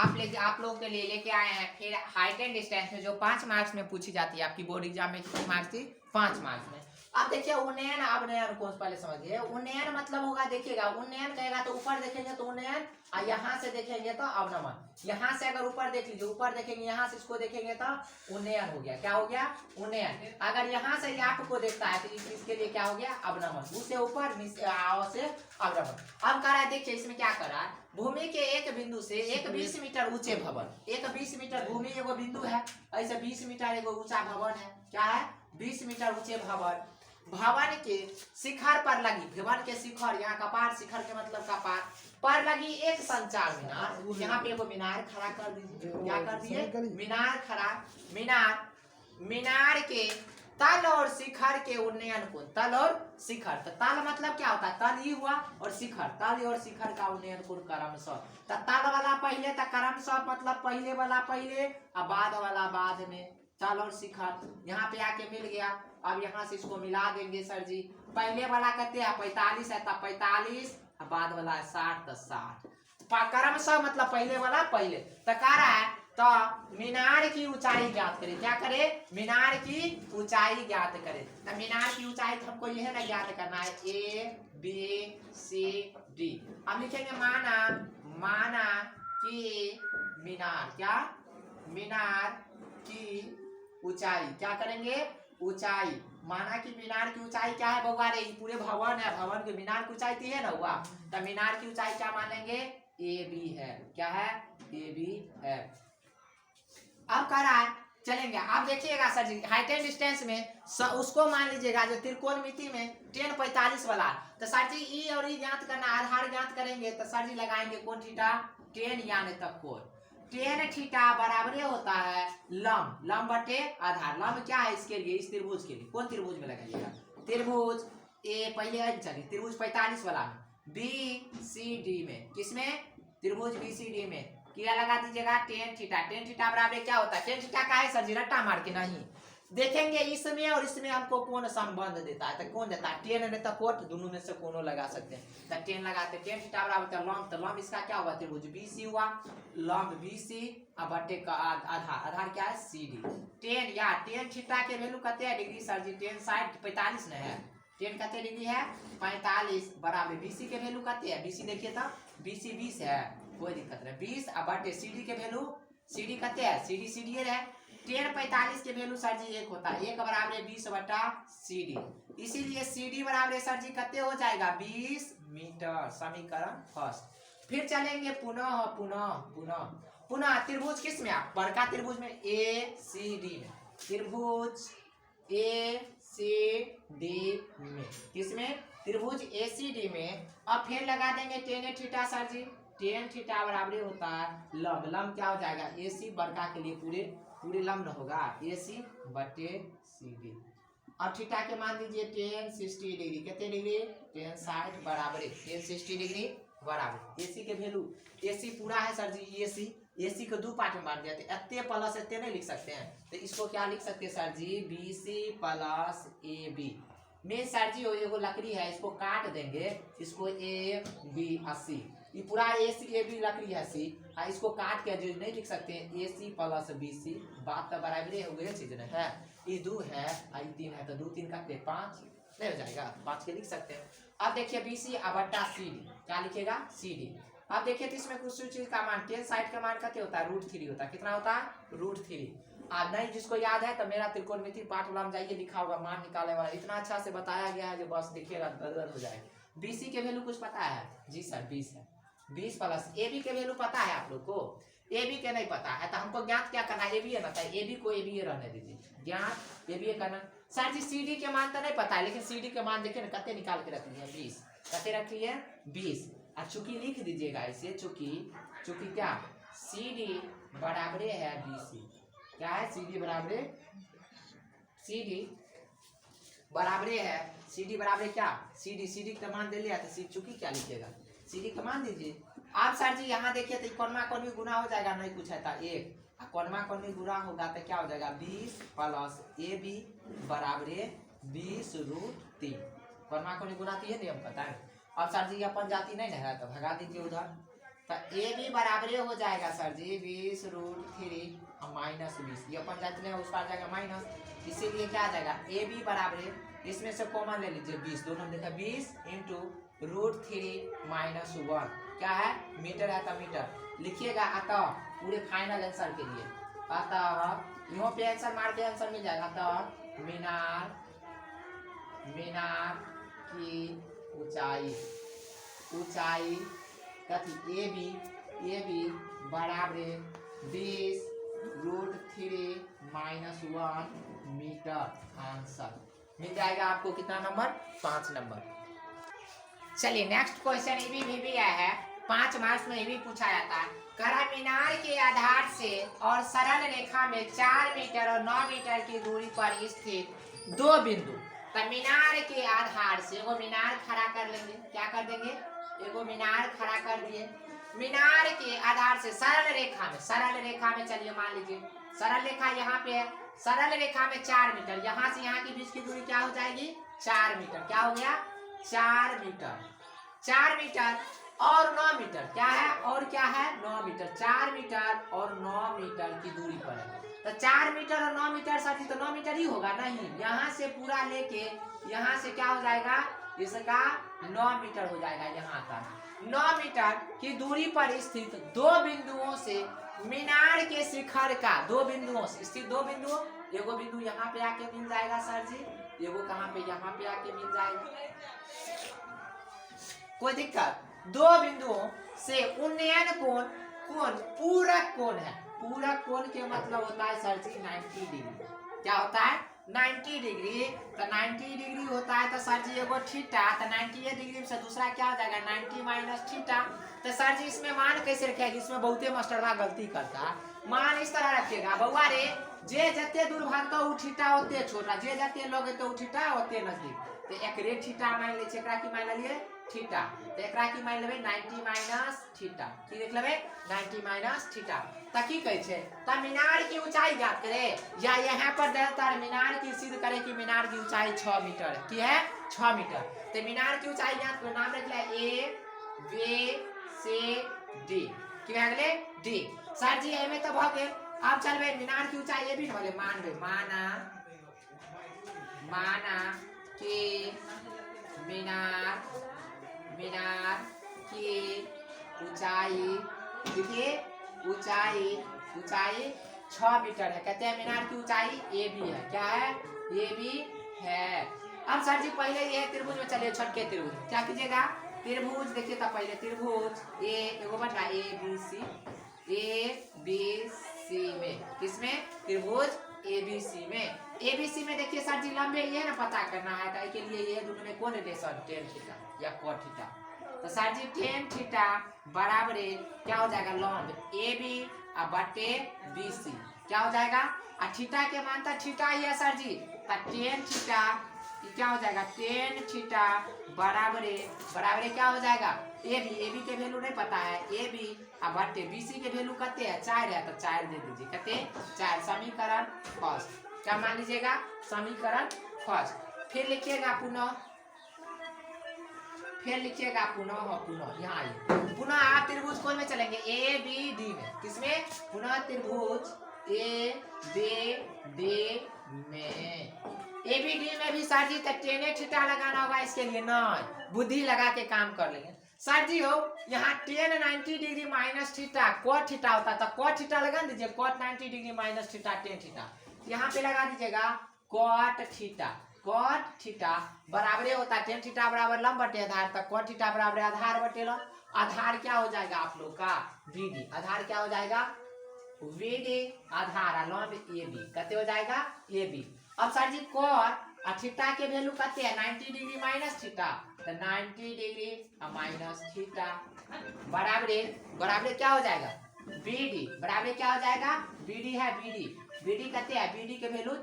आप लोगों के लिए लेके आए हैं फिर हाइट एंड डिस्टेंस में जो 5 मार्क्स में पूछी जाती है। आपकी बोर्ड एग्जाम में कितनी मार्क्स थी? 5 मार्क्स में। अब देखिए उन्नयन अवनयन को पहले समझिए। उन्नयन मतलब होगा, देखिएगा उन्नयन कहेगा तो ऊपर देखेंगे तो उन्नयन, और यहाँ से देखेंगे तो अवनमन। यहाँ से अगर ऊपर देख लीजिए, ऊपर देखेंगे यहाँ से इसको देखेंगे तो उन्नयन हो गया। क्या हो गया? उन्नयन। अगर यहाँ से आपको देखता है तो इसके लिए क्या हो गया? अवनमन। उससे ऊपर से अवनमन। अब कह रहा है, देखिए इसमें क्या कर रहा है, भूमि के एक बिंदु से एक 20 मीटर ऊंचे भवन, एक 20 मीटर भूमि एगो बिंदु है, ऐसे 20 मीटर एगो ऊंचा भवन है। क्या है? 20 मीटर ऊंचे भवन। भवन के शिखर पर लगी, भवन के शिखर, यहाँ कपार, शिखर के मतलब कपार पर लगी एक संचार मीनार। यहाँ पे एगो मीनार खड़ा कर दीजिए। क्या कर दिए? मीनार खड़ा। मीनार के तल और शिखर के उन्नयन को, तल और शिखर, तो तल मतलब क्या होता है? तल ही हुआ, और शिखर, तल और शिखर का उन्नयन को क्रमशः, तो तल वाला पहले, तो क्रमशः मतलब पहले वाला पहले और बाद वाला बाद में, तल और शिखर यहाँ पे आके मिल गया। अब यहाँ से इसको मिला देंगे सर जी। पहले वाला कहते हैं 45 है, तब 45, बाद वाला है 60, तो 60 क्रमशः मतलब पहले वाला पहले। तो कह रहा है तो मीनार की ऊंचाई ज्ञात करें। क्या करे? मीनार की ऊंचाई ज्ञात करें। तो मीनार की ऊंचाई तो हमको यह ना ज्ञात करना है, ABCD। अब लिखेंगे माना कि मीनार, क्या? मीनार की ऊंचाई, क्या करेंगे? ऊंचाई। माना कि मीनार की ऊंचाई क्या है बउआ रे? पूरे भवन है, भवन के मीनार की ऊंचाई है ना हुआ, तो मीनार की ऊंचाई क्या मानेंगे? AB है। क्या है? AB है। अब कह रहा है, चलेंगे आप देखिएगा sir ji, height and distance में उसको मान लीजिएगा जो त्रिकोणमिति में 10 45 वाला, तो सर जी ई और ई ज्ञात करना, आधार ज्ञात करेंगे तो सर जी लगाएंगे कौन थीटा? 10 यानी तक कोण। 10 थीटा बराबर होता है लंब बटे आधार। लंब क्या है इसके लिए? इस त्रिभुज के लिए। कौन त्रिभुज में लगाइएगा? त्रिभुज ए, पहले चलिए त्रिभुज 45 वाला में, BCD में, किसमें? त्रिभुज BCD में क्या लगा दीजिएगा? 10 थीटा। 10 थीटा बराबर क्या होता है? 10 थीटा का है सर जी? रट्टा मार के नहीं देखेंगे, इसमें और इसमें हमको कौन संबंध देता है, तो कौन देता है? 10 नहीं तो कोट, दोनों में से कोनो लगा सकते हैं, तो 10 लगाते। 10 थीटा बराबर लंब, तो लंब इसका क्या हुआ? त्रिभुज BC हुआ, लंब BC और बटे का आधार क्या है? CD। 10 या 10 थीटा के वैल्यू कहते हैं डिग्री सर जी? 10 60 45 नहीं है, 10 कहते डिग्री है 45 बराबर BC के वैल्यू कहते हैं। BC देखिए तो BC 20 है, कोई दिक्कत नहीं, 20 और बटे CD के वैल्यू, CD कहते हैं CD है। 10 45 के वैल्यू सर जी 1 होता है, 1 बराबर 20 बटा CD, इसीलिए CD बराबर सर जी कहते हो जाएगा 20 मीटर। समीकरण फर्स्ट। फिर चलेंगे पुनः त्रिभुज किस में? आप बड़का त्रिभुज में ACD में, त्रिभुज ACD में, किसमें? त्रिभुज ACD में। अब फिर लगा देंगे 10 थीटा सर जी। 10 थीटा बराबर होता है लंब क्या हो जाएगा? AC बड़का के लिए पूरे लंब होगा, AC बटे CD। अब थीटा के मान दीजिए 10 60 डिग्री, कितने डिग्री? 10 60 बराबर 10 60 डिग्री बराबर। AC के वैल्यू, AC पूरा है सर जी, AC को 2 पार्ट में बांट दिया, एते प्लस एते नहीं लिख सकते हैं, तो इसको क्या लिख सकते हैं सर जी? BC प्लस AB में सर जी एगो लकड़ी है, इसको काट देंगे, इसको AB 80, ये पूरा AB लकड़ी है सी, इसको काट के जो नहीं लिख सकते हैं AC प्लस BC, बात तो बराबर हो गई चीज नहीं है। ये 2 है, ये 3 है, तो 2 3 काटते 5 नहीं हो जाएगा, 5 के लिख सकते हैं। अब देखिए BC बटा CD, क्या लिखेगा? CD। अब देखिए तो इसमें कुछ चीज का मान 10 साइड का मान कितना होता है? √3 होता है। कितना होता है? √3। अब नहीं जिसको याद है तो मेरा त्रिकोणमिति पाठ वाला में जाइए, लिखा होगा मान निकालने वाला, इतना अच्छा से बताया गया है जो बस देखिएगा गदगद हो जाएगा। BC के वैल्यू कुछ पता है? जी सर 20 है, 20 प्लस AB के वैल्यू पता है आप लोग को? AB के नहीं पता है तो हमको ज्ञात क्या करना है? AB है ना, तो AB को AB रहने दीजिए, ज्ञात AB करना। सर जी CD के मान तो नहीं पता है, लेकिन CD के मान देखिए ना, कते निकाल के रख लिए 20, कते रख लिए 20, और चूंकि लिख दीजिएगा इसे, चूंकि क्या? CD बराबर है BC, क्या है? CD बराबर है, CD बराबर क्या? CD का मान दे लिया तो चूंकि क्या लिखेगा? CD का मान दीजिए। आप सर जी यहाँ देखिए तो कौनमा कौन गुना हो जाएगा, नहीं कुछ है था 1, कौनमा कौन गुना होगा तो क्या हो जाएगा? 20 प्लस AB बराबर 20√3। कौनमा कौन गुना तो ये नियम पता है। अब सर जी अपन जाति नहीं है तो भगा दीजिए उधर, तो ए बी बराबर हो जाएगा सर जी 20√3 माइनस 20, ये अपन जानते हैं उसका आ जाएगा माइनस, इसीलिए क्या आ जाएगा ए बी बराबर इसमें से कॉमन ले लीजिए 20, दोनों देखा 20 इंटू √3 माइनस 1 क्या है मीटर है तो मीटर लिखिएगा। अतः पूरे फाइनल आंसर के लिए अतः यहाँ पे आंसर मार के आंसर मिल जाएगा। अतः मीनार की ऊंचाई कथी ए बी बराबर 20√3 माइनस 1 मीटर आंसर मिल जाएगा आपको। कितना नंबर 5 नंबर। चलिए नेक्स्ट क्वेश्चन ये भी आया है 5 मार्क्स में ये भी पूछा जाता है। करा मीनार के आधार से और सरल रेखा में 4 मीटर और 9 मीटर की दूरी पर स्थित दो बिंदु। तो मीनार के आधार से एगो मीनार खड़ा कर लेंगे, क्या कर देंगे एगो मीनार खड़ा कर दिए। मीनार के आधार से सरल रेखा में चलिए मान लीजिए सरल रेखा यहाँ पे है, सरल रेखा में 4 मीटर, यहाँ से यहाँ के बीच की दूरी क्या हो जाएगी 4 मीटर, क्या हो गया 4 मीटर और 9 मीटर क्या है और क्या है 9 मीटर, 4 मीटर और 9 मीटर की दूरी पर है। तो 4 मीटर और 9 मीटर साथी तो 9 मीटर ही होगा नहीं, यहाँ से पूरा लेके यहाँ से क्या हो जाएगा इसका 9 मीटर हो जाएगा यहाँ तक। 9 मीटर की दूरी पर स्थित दो बिंदुओं से मीनार के शिखर का दो बिंदुओं से स्थित दो बिंदुओं, एगो बिंदु यहाँ पे आके मिल जाएगा सर जी, एगो कहाँ पे यहाँ पे आके मिल जाएगा, कोई दिक्कत। दो बिंदुओं से उन्नयन कोण पूरक कोण है, पूरक कोण के मतलब होता है सर जी 90 डिग्री, क्या होता है 90 डिग्री। तो 90 डिग्री होता है तो सर जी एगो थीटा, तो 90 डिग्री से दूसरा क्या हो जाएगा 90 माइनस थीटा। तो सर जी इसमें मान कैसे रखेगा, इसमें बहुते मास्टरवा गलती करता है, मान इस तरह रखिएगा बउआ रे जे जते दूर भागता उ थीटा ओते छोटा, जे जते लगे तो उ थीटा ओते नजदीक। तो एक रे थीटा मान ले, एकरा की मान लिए थीटा, तो एकरा की मान लेबे 90 माइनस थीटा, की देख लेबे 90 माइनस थीटा। त की कहै छै त मीनार की ऊंचाई ज्ञात करे या यहाँ पर देता है मीनार की सिद्ध करे कि मीनार की ऊंचाई 6 मीटर है, की है 6 मीटर। तो मीनार की ऊंचाई ज्ञात करो, नाम रख ले ए बी सी डी, की भए गेलै डी। सर जी एमे त भ गेल, अब चलबे मीनार की ऊंचाई ये भी न भले मानबे माना कि मीनार की ऊंचाई देखिए ऊंचाई 6 मीटर है, कहते हैं मीनार की ऊंचाई ए बी है, क्या है ए बी है। अब सर जी पहले ये त्रिभुज में चलिए छटके त्रिभुज, क्या कीजिएगा त्रिभुज देखिए तो पहले त्रिभुज एगो बन रहा ए बी सी में, किसमें त्रिभुज एबीसी में देखिए सर जी लंबे ये ना पता करना है, तो के लिए ये दोनों में कौन रिलेशन tan थीटा या cot थीटा। तो सर जी tan थीटा बराबर क्या हो जाएगा लंब ए बी और बटे बी सी, क्या हो जाएगा और थीटा के मान तो थीटा ही है सर जी, तो tan थीटा क्या हो जाएगा tan थीटा बराबर क्या हो जाएगा ए बी के वैल्यू नहीं पता है ए बी और बटे बी सी के वैल्यू कितने है 4 है, तो 4 दे दीजिए, कितने 4, समीकरण फर्स्ट क्या मान लीजिएगा समीकरण फर्स्ट। फिर लिखिएगा पुनः यहाँ आइए पुनः आप त्रिभुज कौन में चलेंगे ए बी डी में, किसमें पुनः त्रिभुज ए बी डी में, ए बी डी में भी सर जी tan थीटा लगाना होगा, इसके लिए नहीं बुद्धि लगा के काम कर लेंगे सर जी। हो यहाँ tan 90 degree minus theta cot theta होता है, तो cot थीटा लगा दीजिए cot 90 degree minus theta tan theta, यहाँ पे लगा दीजिएगा cot थीटा बराबर होता है tan थीटा बराबर लंब बटे आधार, तक cot थीटा बराबर आधार बटे लंब। आधार क्या हो जाएगा आप लोग का VD, आधार क्या हो जाएगा VD आधार लंब AB कितने हो जाएगा AB। अब सर जी cot और थीटा के वैल्यू कितने है 90 डिग्री माइनस थीटा, तो 90 डिग्री माइनस थीटा बराबर क्या हो जाएगा BD बराबर क्या हो जाएगा BD है BD कहते हैं BD के वैल्यू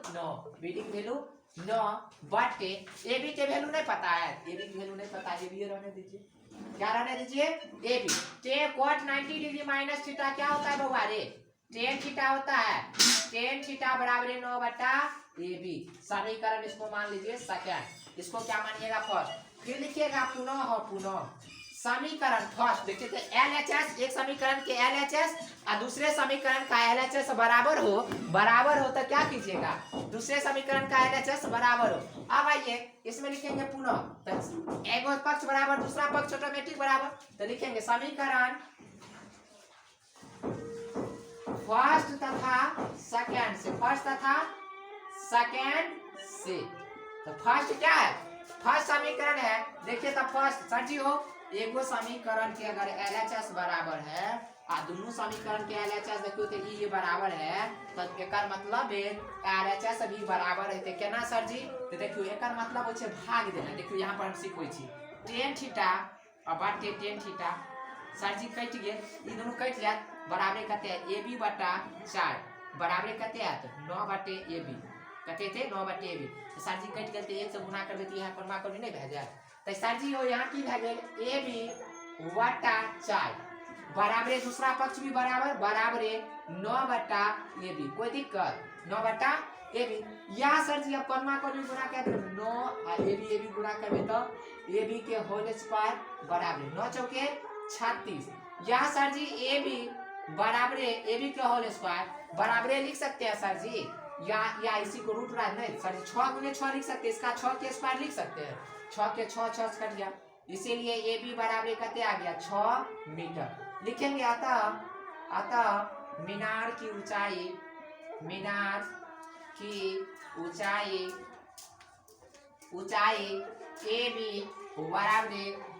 9 बटे AB के वैल्यू नहीं पता है, AB की वैल्यू नहीं पता है, AB रहने दीजिए, क्या रहने दीजिए AB। tan cot 90 degree minus theta क्या होता है बउआ रे tan थीटा होता है, tan थीटा बराबर 9 बटा AB, समीकरण इसको मान लीजिए सेकंड, इसको क्या मानिएगा फर्स्ट। फिर लिखिएगा पुनः समीकरण फर्स्ट देखिए तो LHS, एक समीकरण के LHS और दूसरे समीकरण का LHS बराबर हो तो क्या कीजिएगा, दूसरे समीकरण का LHS बराबर हो। अब आइए इसमें लिखेंगे पुनः, तो एक पक्ष बराबर दूसरा पक्ष ऑटोमेटिक बराबर, तो लिखेंगे समीकरण फर्स्ट तथा सेकंड से, फर्स्ट तथा सेकंड से। तो फर्स्ट क्या है, फर्स्ट समीकरण है देखिए तो फर्स्ट सर जी हो एगो समीकरण के अगर LHS बराबर है और दोनों समीकरण के LHS देखियो तो ये बराबर है तो एकर मतलब LHS भी बराबर है तो केना सर जी, तो देखियो एकर मतलब होय छै भाग देना। देखियो यहाँ पर हम सीखै छी tan थीटा और बाटे tan थीटा, सर जी कट गेल, ई दोनों कट जात, बराबर कते AB बटा 4 बराबर कते आत 9 बटे AB, कते थे 9 बटे AB, तो सर जी कट गेल तो 1 से गुणा कर देती यहाँ पर करबे नहीं भए जाए, तो सर जी हो यहाँ की भए गेल AB बटा 4 बराबर दूसरा पक्ष भी बराबर बराबर 9 बटा AB, कोई दिक्कत 9 बटा AB। या सर जी अब करमा भी गुणा कर 9 और AB गुणा करबे तो AB के होल स्क्वायर बराबर 9 चौके 36, या सर जी AB बराबर AB के होल स्क्वायर बराबर लिख सकते हैं सर जी, या इसी को रूट राज नहीं सर जी 6 गुने 6 लिख सकते हैं, इसका 6 के स्क्वायर लिख सकते हैं, 6 के 6 6 कट गया, इसीलिए AB बराबर कते आ गया 6 मीटर। लिखेंगे अतः मीनार की ऊंचाई AB बराबर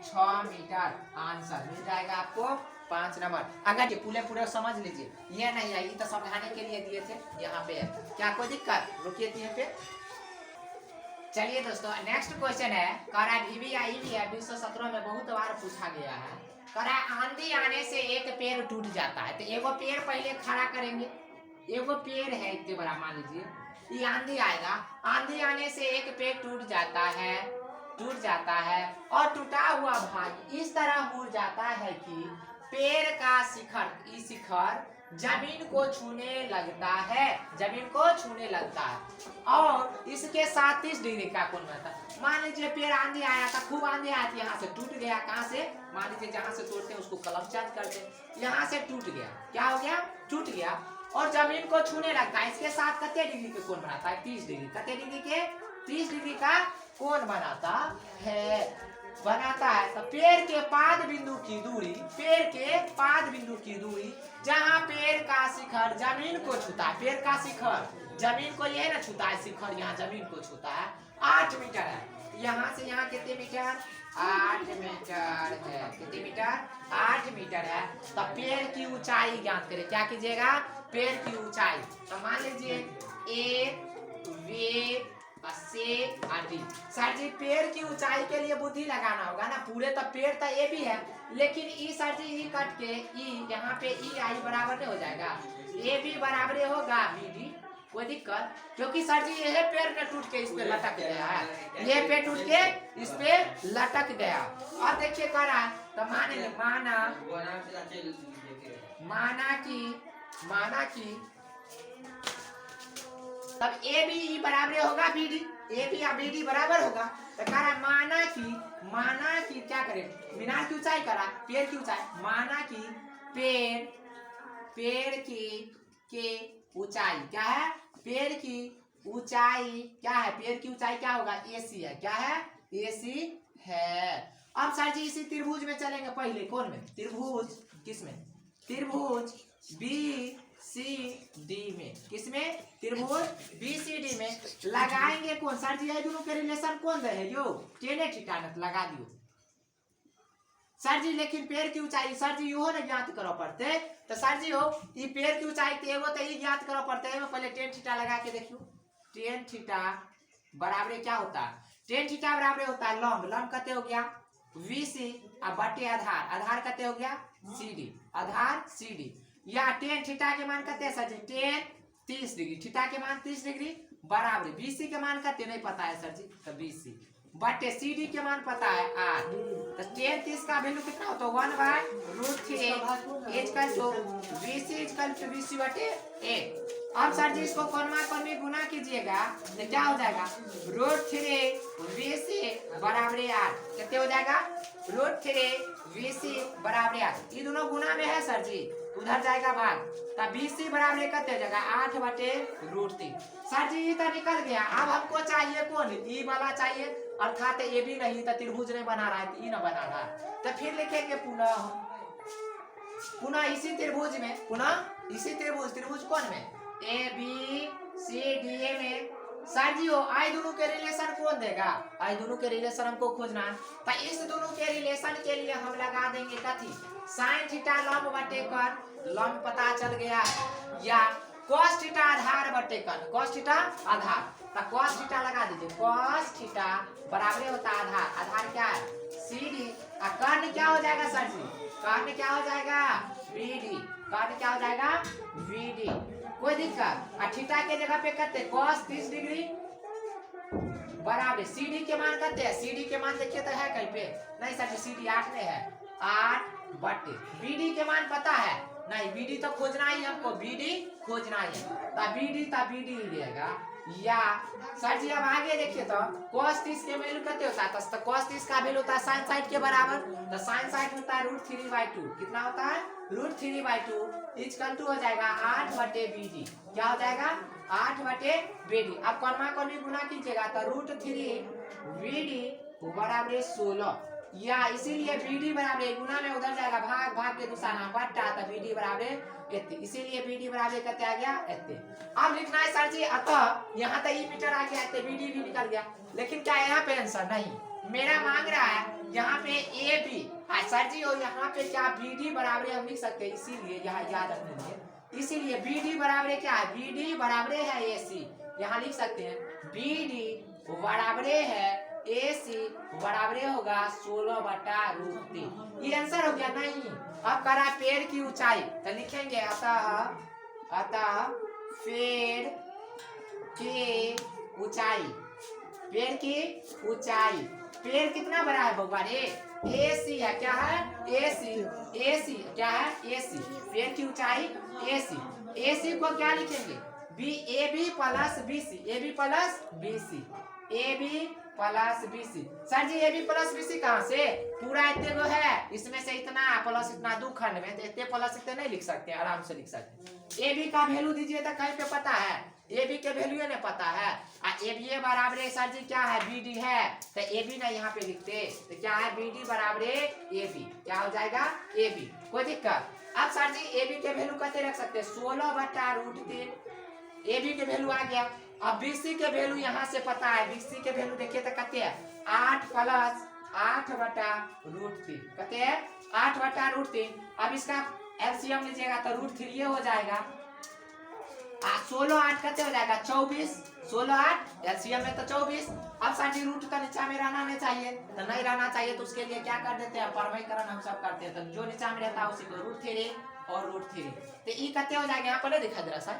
6 मीटर, आंसर मिल जाएगा आपको 5 नंबर। अगर ये पूरे समझ लीजिए, ये नहीं है ये तो समझाने के लिए दिए थे, यहाँ पे है क्या कोई दिक्कत, रुकिए यहाँ पे। चलिए दोस्तों नेक्स्ट क्वेश्चन है, करा VVIV है 2017 में बहुत बार पूछा गया है, करा आंधी आने से एक पेड़ टूट जाता है, तो एगो पेड़ पहले खड़ा करेंगे, एगो पेड़ है इतने बड़ा मान लीजिए, ये आंधी आएगा, आंधी आने से एक पेड़ टूट जाता है और टूटा हुआ भाग इस तरह मुड़ जाता है कि पेड़ का शिखर जमीन को छूने लगता है और इसके साथ 30 डिग्री का कोण बनता है। मान लीजिए पेड़ आंधी आया था, खूब आंधी आया था, यहाँ से टूट गया, कहाँ से, मान लीजिए जहाँ से तोड़ते हैं उसको कलम चार्ज करते हैं, यहाँ से टूट गया, क्या हो गया, टूट गया और जमीन को छूने लगता है, इसके साथ कितने डिग्री के कोण बनाता है, 30 डिग्री, कितने डिग्री के 30 डिग्री का कोण बनाता है। तो पेड़ के पाद बिंदु की दूरी जहाँ पेड़ का शिखर जमीन को छूता है, पेड़ का शिखर जमीन को ये ना छूता है, शिखर यहाँ जमीन को छूता है 8 मीटर है, यहाँ से यहाँ कितने मीटर 8 मीटर है, कितने मीटर 8 मीटर है। तो पेड़ की ऊंचाई ज्ञात करें, क्या कीजिएगा, पेड़ की ऊंचाई, तो मान लीजिए A B C और D, सर जी पेड़ की ऊंचाई के लिए बुद्धि लगाना होगा ना, पूरे तो पेड़ तो ए भी है लेकिन ई सर जी ई कट के ई यहाँ पे ई आई बराबर नहीं हो जाएगा, ए बी बराबर होगा बी डी, कोई दिक्कत, क्योंकि सर जी ये पेड़ ने टूट के इस पे लटक गया है, ये पेड़ टूट के इस पे लटक गया। और देखिए करा तो माना कि तब ए बी बराबर होगा बी डी, ए बी या बी डी बराबर होगा, तो कह रहा माना कि क्या करें, मीनार की ऊंचाई करा, पेड़ की ऊंचाई, माना कि पेड़ की ऊंचाई क्या है, पेड़ की ऊंचाई क्या है, पेड़ की ऊंचाई क्या होगा, AC है, क्या है, AC है। अब सर जी इसी त्रिभुज में चलेंगे, पहले कौन में, त्रिभुज किसमें, त्रिभुज BCD में, किसमें, त्रिभुज BCD में लगाएंगे कौन, सर जी ये दोनों के रिलेशन कौन है, जो tan थीटा लगा दियो सर जी, लेकिन पेड़ की ऊंचाई सर जी यो ने ज्ञात करो पड़ते, तो सर जी हो ये पेड़ की ऊंचाई एगो तो ये ज्ञात करो पड़ते है, पहले tan थीटा लगा के देखियो, tan थीटा बराबर क्या होता है, tan थीटा बराबर होता है लंब कते हो गया VC और बटे आधार कते हो गया CD, आधार CD, या tan थीटा के मान कते सर जी, tan 30 डिग्री, थीटा के मान 30 डिग्री बराबर BC के मान कते नहीं पता है सर जी, तो BC बटे CD के मान पता है 8, तो tan 30 का वैल्यू कितना होता है 1/√3 इक्वल टू BC बटे 8। अब सर जी इसको कौन में गुना कीजिएगा तो क्या हो जाएगा, √3 BC बराबर 8, कितने हो जाएगा, √3 BC बराबर ये दोनों गुना में है सर जी, उधर जाएगा भाग, तब BC बराबर कितने हो जाएगा 8/√3। सर जी ये तो निकल गया। अब हमको चाहिए कौन, ई वाला चाहिए, अर्थात ये भी नहीं तो त्रिभुज नहीं बना रहा है, ई ना बना रहा, तो फिर लिखेंगे पुनः इसी त्रिभुज में, पुनः इसी त्रिभुज कौन में, ABCDA में। सर जी आई दोनों के रिलेशन कौन देगा, आई दोनों के रिलेशन हमको खोजना है, तो इस दोनों के रिलेशन के लिए हम लगा देंगे कथी, साइन थीटा लंब बटे कण, लंब पता चल गया, या cos थीटा आधार बटे कण, cos थीटा आधार, तो cos थीटा लगा दीजिए, cos थीटा बराबर होता है आधार, आधार क्या है CD, और कर्ण क्या हो जाएगा सर जी, कर्ण क्या हो जाएगा BD, कर्ण क्या हो जाएगा BD, कोई दिक्कत। और थीटा के जगह पे करते cos 30 डिग्री बराबर CD के मान करते हैं, CD के मान देखिए तो है कहीं पे, नहीं सर CD 8 में है, 8 BD के मान पता है, नहीं BD तो खोजना ही हमको, BD खोजना ही है, तो BD ही रहेगा। या सर जी अब आगे देखिए तो cos 30 के वैल्यू कितने होता है, तो cos 30 का वैल्यू होता है sin साइड के बराबर, तो sin साइड होता है √3/2, कितना होता है √3/2 इक्वल टू हो जाएगा 8/BD, क्या हो जाएगा 8/BD। अब कौन कौन गुना कीजिएगा तो √3BD बराबर 16, या इसीलिए BD बराबर गुना में उधर जाएगा भाग, भाग के दूसरा नाम बट्टा, तो BD बराबर इतने, इसीलिए BD बराबर कितने आ गया इतने। अब लिखना है सर जी, अतः यहाँ तक मीटर आ गया, इतने BD भी निकल गया, लेकिन क्या यहाँ पे आंसर नहीं मेरा मांग रहा है, यहाँ पे AB, सर जी और यहाँ पे क्या BD बराबर हम लिख सकते हैं, इसीलिए यहाँ याद रख लीजिए, इसीलिए BD बराबर क्या है, BD बराबर है AC, यहाँ लिख सकते हैं BD बराबर है AC बराबर होगा 16/√3, ये आंसर हो गया नहीं। अब करा पेड़ की ऊंचाई, तो लिखेंगे अतः पेड़ की ऊंचाई, पेड़ की ऊंचाई, पेड़ कितना बड़ा है भगवान AC है, क्या है AC क्या है AC, पेड़ की ऊंचाई AC को क्या लिखेंगे AB प्लस BC, सर जी AB प्लस BC कहाँ से, पूरा इतने को है, इसमें से इतना प्लस इतना दो खंड में, तो इतने प्लस इतने नहीं लिख सकते, आराम से लिख सकते। AB का वैल्यू दीजिए तो कहीं पे पता है, AB के वैल्यू ने पता है, AB बराबर सर जी क्या है BD है, तो AB ना यहाँ पे लिखते, तो क्या है BD बराबर AB, क्या हो जाएगा AB, कोई दिक्कत। अब सर जी AB के वैल्यू कैसे रख सकते हैं 16/√3, AB के वैल्यू आ गया। अब BC के वैल्यू यहाँ से पता है, BC के वैल्यू देखिए तो कहते हैं 8 + 8/√3, कहते हैं 8/√3। अब इसका एलसीएम लीजिएगा तो √3 हो जाएगा, 16 8 कहते हो जाएगा 24, 16 8 एलसीएम में तो 24। अब साथी रूट का नीचा में रहना नहीं चाहिए, तो नहीं रहना चाहिए, तो उसके लिए क्या कर देते हैं परमयकरण हम सब करते हैं, तो जो नीचा में रहता है उसी को √3 और √3, तो ये कहते हो जाएगा, यहाँ पर नहीं दिखाई दे रहा सर,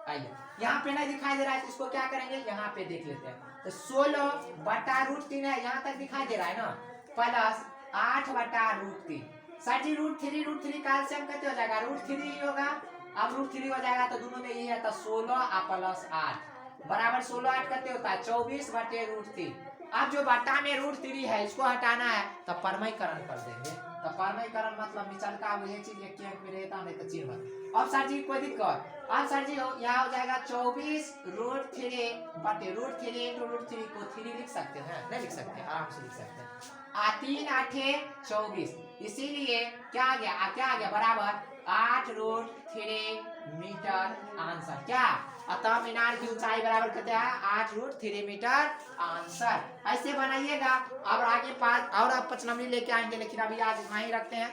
आइए यहाँ पे नहीं दिखाई दे रहा है, तो इसको क्या करेंगे यहाँ पे देख लेते हैं, तो 16/√3 है, यहाँ तक दिखाई दे रहा है ना, प्लस 8/√3, सर जी √3 का एलसीएम कहते हो जाएगा √3 ही होगा। अब √3 हो जाएगा तो दोनों में ये है, तो 16 + 8 बराबर 16 8 कहते होता है 24/√3। अब जो बट्टा में √3 है इसको हटाना है, तो परमयकरण कर देंगे, तो परमयकरण मतलब निचलका वो ये चीज एक अंक में रहता नहीं तो चिन्ह। अब सर जी कोई दिक्कत, अब सर जी यहाँ हो जाएगा 24√3 बटे √3 × √3 को 3 लिख सकते हैं, नहीं लिख सकते, आराम से लिख सकते हैं, 3 8 24, इसीलिए क्या आ गया बराबर 8√3 मीटर आंसर, क्या अतः मीनार की ऊंचाई बराबर कहते हैं 8√3 मीटर आंसर। ऐसे बनाइएगा। अब आगे 5 और आप 5 नंबर लेके आएंगे, लेकिन अभी आज इतना ही रखते हैं।